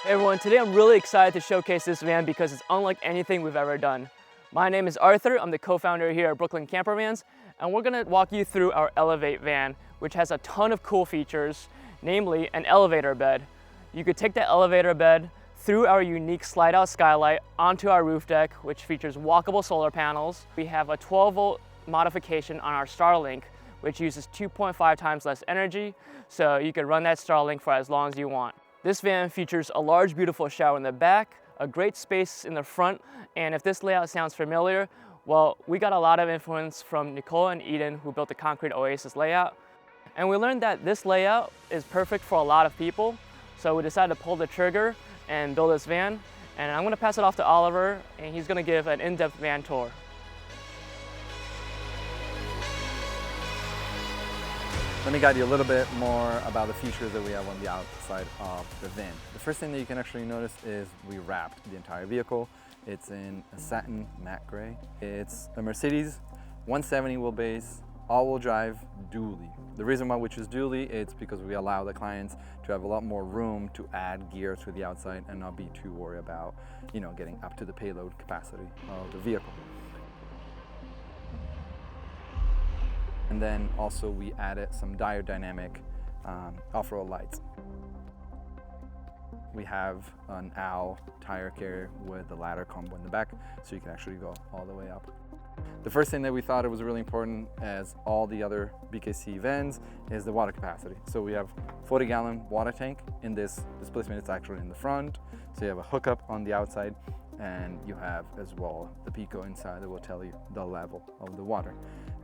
Hey everyone, today I'm really excited to showcase this van because it's unlike anything we've ever done. My name is Arthur, I'm the co-founder here at Brooklyn Camper Vans, and we're gonna walk you through our Elevate van, which has a ton of cool features, namely an elevator bed. You could take the elevator bed through our unique slide-out skylight onto our roof deck, which features walkable solar panels. We have a 12-volt modification on our Starlink, which uses 2.5 times less energy, so you can run that Starlink for as long as you want. This van features a large, beautiful shower in the back, a great space in the front, and if this layout sounds familiar, well, we got a lot of influence from Nicole and Eden, who built the Concrete Oasis layout. And we learned that this layout is perfect for a lot of people, so we decided to pull the trigger and build this van. And I'm gonna pass it off to Oliver, and he's gonna give an in-depth van tour. Let me guide you a little bit more about the features that we have on the outside of the van. The first thing that you can actually notice is we wrapped the entire vehicle. It's in a satin matte gray. It's a Mercedes 170 wheelbase, all-wheel drive, dually. The reason why we choose dually is because we allow the clients to have a lot more room to add gear to the outside and not be too worried about, getting up to the payload capacity of the vehicle. And then also we added some aerodynamic off-road lights. We have an OW tire carrier with the ladder combo in the back, so you can actually go all the way up. The first thing that we thought it was really important, as all the other BKC vans, is the water capacity. So we have 40-gallon water tank. In this displacement, it's actually in the front. So you have a hookup on the outside, and you have as well the Pico inside that will tell you the level of the water.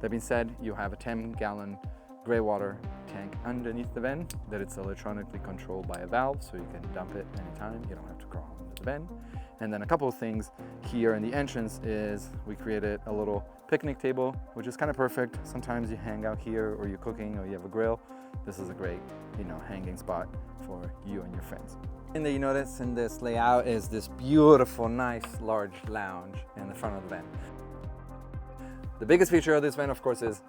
That being said, you have a 10-gallon gray water tank underneath the van that it's electronically controlled by a valve, so you can dump it anytime. You don't have to crawl into the van. And then a couple of things here in the entrance is we created a little picnic table, which is kind of perfect. Sometimes you hang out here, or you're cooking, or you have a grill. This is a great, hanging spot for you and your friends. The thing that you notice in this layout is this beautiful, nice, large lounge in the front of the van. The biggest feature of this van, of course, is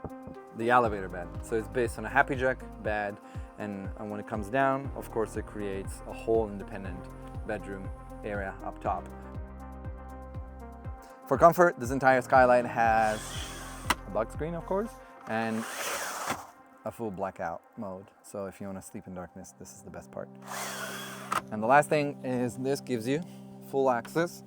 the elevator bed. So it's based on a Happy Jack bed, and when it comes down, of course, it creates a whole independent bedroom area up top. For comfort, this entire Skylight has a black screen, of course, and a full blackout mode. So if you want to sleep in darkness, this is the best part. And the last thing is this gives you full access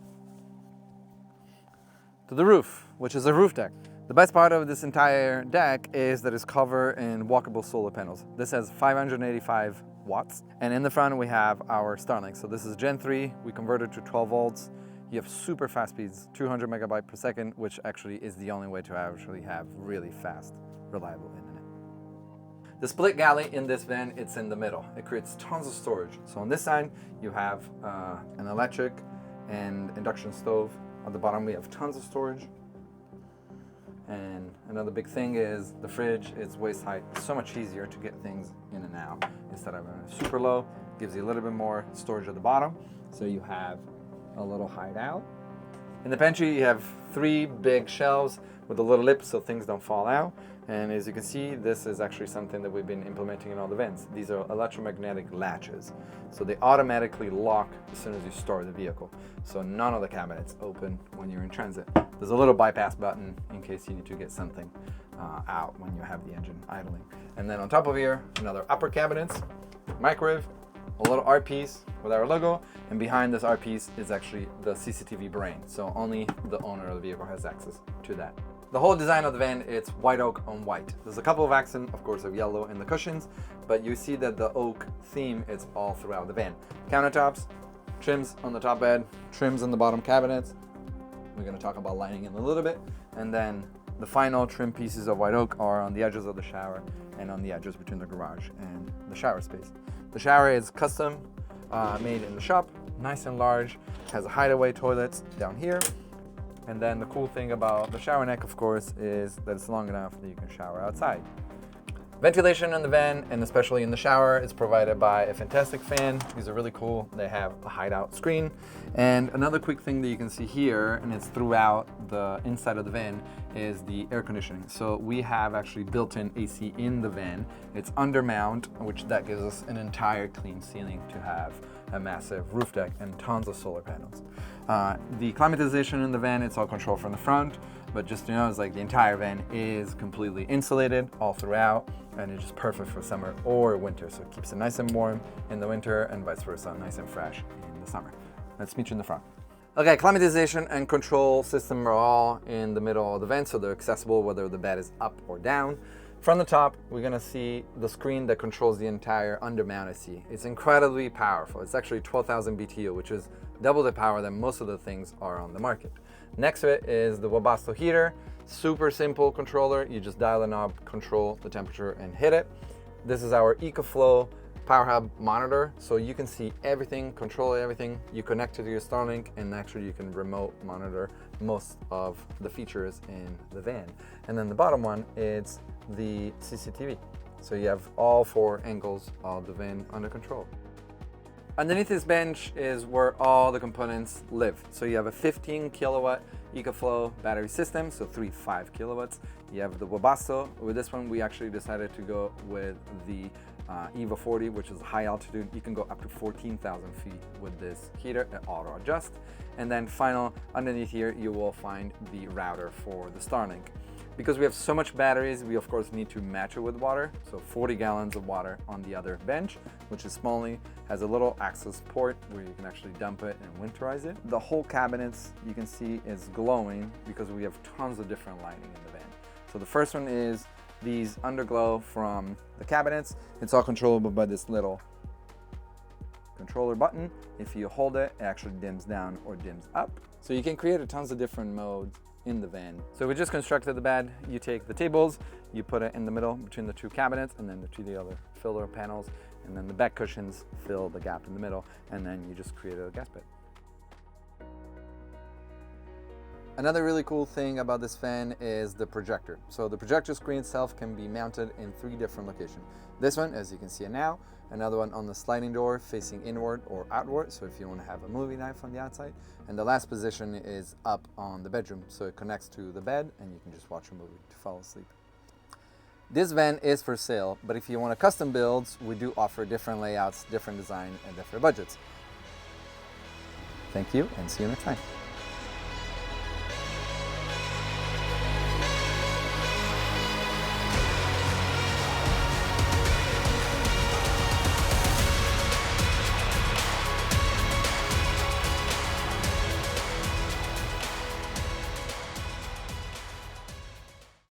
to the roof, which is a roof deck. The best part of this entire deck is that it's covered in walkable solar panels. This has 585 watts. And in the front, we have our Starlink. So this is Gen 3. We converted to 12 volts. You have super fast speeds, 200 megabytes per second, which actually is the only way to actually have really fast, reliable internet. The split galley in this van, it's in the middle. It creates tons of storage. So on this side, you have an electric and induction stove. On the bottom, we have tons of storage. And another big thing is the fridge. It's waist height. It's so much easier to get things in and out. Instead of super low, gives you a little bit more storage at the bottom. So you have a little hideout. In the pantry, you have 3 big shelves with a little lip so things don't fall out. And as you can see, this is actually something that we've been implementing in all the vans. These are electromagnetic latches. So they automatically lock as soon as you start the vehicle. So none of the cabinets open when you're in transit. There's a little bypass button in case you need to get something out when you have the engine idling. And then on top of here, another upper cabinets, microwave, a little art piece with our logo, and behind this art piece is actually the CCTV brain. So only the owner of the vehicle has access to that. The whole design of the van, it's white oak on white. There's a couple of accents, of course, of yellow in the cushions, but you see that the oak theme is all throughout the van. Countertops, trims on the top bed, trims on the bottom cabinets. We're gonna talk about lighting in a little bit. And then the final trim pieces of white oak are on the edges of the shower and on the edges between the garage and the shower space. The shower is custom made in the shop, nice and large, has a hideaway toilets down here. And then the cool thing about the shower neck, of course, is that it's long enough that you can shower outside. Ventilation in the van, and especially in the shower, is provided by a fantastic fan. These are really cool. They have a hideout screen. And another quick thing that you can see here, and it's throughout the inside of the van, is the air conditioning. So we have actually built-in AC in the van. It's under mount, which that gives us an entire clean ceiling to have a massive roof deck and tons of solar panels. The climatization in the van, it's all controlled from the front, but just to know, it's like the entire van is completely insulated all throughout, and it's just perfect for summer or winter. So it keeps it nice and warm in the winter and vice versa, nice and fresh in the summer. Let's meet you in the front. Okay, climatization and control system are all in the middle of the van, so they're accessible whether the bed is up or down. From the top, we're gonna see the screen that controls the entire undermounted seat. It's incredibly powerful. It's actually 12,000 BTU, which is double the power that most of the things are on the market. Next to it is the Walkable heater. Super simple controller. You just dial a knob, control the temperature, and hit it. This is our EcoFlow Power Hub monitor, so you can see everything, control everything. You connect it to your Starlink, and actually you can remote monitor most of the features in the van. And then the bottom one is the CCTV. So you have all 4 angles of the van under control. Underneath this bench is where all the components live. So you have a 15 kilowatt EcoFlow battery system, so 3 5 kilowatts. You have the Walkable. With this one, we actually decided to go with the EVA 40, which is high altitude. You can go up to 14,000 feet with this heater and auto adjust. And then underneath here, you will find the router for the Starlink. Because we have so much batteries, we of course need to match it with water. So 40 gallons of water on the other bench, which is smallly, has a little access port where you can actually dump it and winterize it. The whole cabinets you can see is glowing because we have tons of different lighting in the van. So the first one is these underglow from the cabinets. It's all controllable by this little controller button. If you hold it, it actually dims down or dims up. So you can create tons of different modes in the van. So we just constructed the bed. You take the tables, you put it in the middle between the 2 cabinets and then the 2 other filler panels, and then the back cushions fill the gap in the middle, and then you just create a gas bed. Another really cool thing about this fan is the projector. So the projector screen itself can be mounted in 3 different locations. This one, as you can see it now, another one on the sliding door facing inward or outward, so if you want to have a movie night from the outside, and the last position is up on the bedroom, so it connects to the bed and you can just watch a movie to fall asleep. This van is for sale, but if you want a custom builds, we do offer different layouts, different design, and different budgets. Thank you, and see you next time.